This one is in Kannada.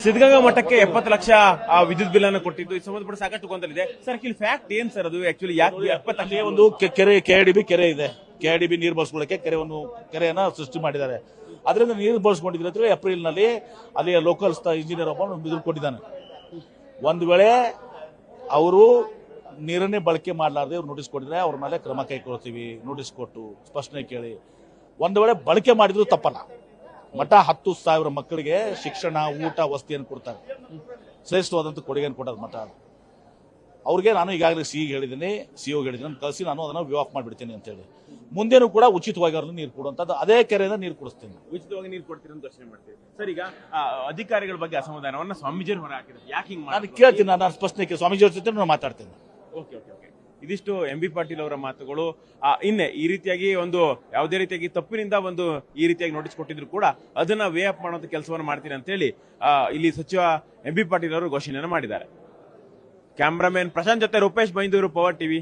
ಸಿದ್ಧಗಂಗಾ ಮಠಕ್ಕೆ 70 ಲಕ್ಷ ವಿದ್ಯುತ್ ಬಿಲ್ ಅನ್ನು ಕೊಟ್ಟಿದ್ದು ಈ ಸಂಬಂಧಪಟ್ಟ ಸಾಕಷ್ಟು ಗೊಂದಲಿದೆ ಸರ್. ಇಲ್ಲಿ ಫ್ಯಾಕ್ಟ್ ಏನ್ ಸರ್ ಅದು ಆಕ್ಚುಲಿ ಯಾಕೆ 70 ಲಕ್ಷ? ಒಂದು ಕೆರೆ KIDB ಕೆರೆ ಇದೆ. KIDB ನೀರು ಬಳಸ್ಕೊಳ್ಳಕ್ಕೆ ಕೆರೆಯನ್ನ ಸೃಷ್ಟಿ ಮಾಡಿದ್ದಾರೆ. ಅದರಿಂದ ನೀರು ಬಳಸ್ಕೊಂಡಿದ್ರೆ ಅಂತ ಏಪ್ರಿಲ್ ನಲ್ಲಿ ಅಲ್ಲಿ ಲೋಕಲ್ ಇಂಜಿನಿಯರ್ ಒಬ್ಬ ಬಿಲ್ ಕೊಟ್ಟಿದ್ದಾನೆ. ಒಂದ್ ವೇಳೆ ಅವರು ನೀರನ್ನೇ ಬಳಕೆ ಮಾಡಲಾರದೆ ಅವ್ರು ನೋಟಿಸ್ ಕೊಟ್ಟಿದ್ರೆ ಅವ್ರ ಮೇಲೆ ಕ್ರಮ ಕೈಗೊಳ್ತೀವಿ. ನೋಟಿಸ್ ಕೊಟ್ಟು ಸ್ಪಷ್ಟನೆ ಕೇಳಿ ಒಂದ್ ವೇಳೆ ಬಳಕೆ ಮಾಡಿದ್ರು ತಪ್ಪಲ್ಲ. ಮಠ 10,000 ಮಕ್ಕಳಿಗೆ ಶಿಕ್ಷಣ, ಊಟ, ವಸತಿಯನ್ನು ಕೊಡ್ತಾರೆ. ಶ್ರೇಷ್ಠವಾದಂತ ಕೊಡುಗೆಯನ್ನು ಕೊಡೋದು ಮಠ. ಅವ್ರಿಗೆ ನಾನು ಈಗಾಗಲೇ ಹೇಳಿದ್ದೀನಿ, ಸಿಒ ಹೇಳಿದ್ದೀನಿ, ಕಳಿಸಿ ನಾನು ಅದನ್ನ ವ್ಯೂ ಆಫ್ ಮಾಡಿಬಿಡ್ತೀನಿ ಅಂತ ಹೇಳಿ. ಮುಂದೇನು ಕೂಡ ಉಚಿತವಾಗಿ ಅವ್ರನ್ನ ನೀರು ಕೊಡುವಂತದ್ದು ಅದೇ ಕೆರೆಯಿಂದ ನೀರು ಕೊಡಿಸ್ತೀನಿ. ಉಚಿತವಾಗಿ ನೀರು ಕೊಡ್ತೀರಿ ಅಂತ ಘೋಷಣೆ ಮಾಡ್ತೀವಿ ಸರ್. ಈಗ ಅಧಿಕಾರಿಗಳ ಬಗ್ಗೆ ಅಸಮಾಧಾನವನ್ನ ಸ್ವಾಮೀಜಿಯವರು ಹೊರ ಹಾಕಿದ್ರು. ಯಾಕೆ ಹಿಂಗ್ ನಾನು ಕೇಳ್ತೀನಿ, ನಾನು ಸ್ಪಷ್ಟನೆ ಸ್ವಾಮೀಜಿ ಅವ್ರ ಜೊತೆ ನಾನು ಮಾತಾಡ್ತೀನಿ. Okay okay okay. ಇದಿಷ್ಟು MB ಪಾಟೀಲ್ ಅವರ ಮಾತುಗಳು. ಇನ್ನೇ ಈ ರೀತಿಯಾಗಿ ಒಂದು ಯಾವುದೇ ರೀತಿಯಾಗಿ ತಪ್ಪಿನಿಂದ ಒಂದು ಈ ರೀತಿಯಾಗಿ ನೋಟಿಸ್ ಕೊಟ್ಟಿದ್ರು ಕೂಡ ಅದನ್ನ ವೇ ಅಪ್ ಮಾಡುವಂತ ಕೆಲಸವನ್ನು ಮಾಡ್ತೀನಿ ಅಂತ ಹೇಳಿ ಇಲ್ಲಿ ಸಚಿವ MB ಪಾಟೀಲ್ ಅವರು ಘೋಷಣೆಯನ್ನು ಮಾಡಿದ್ದಾರೆ. ಕ್ಯಾಮ್ರಾಮನ್ ಪ್ರಶಾಂತ್ ಜೊತೆ ರೂಪೇಶ್ ಬೈಂದೂರು, ಪವರ್ ಟಿವಿ.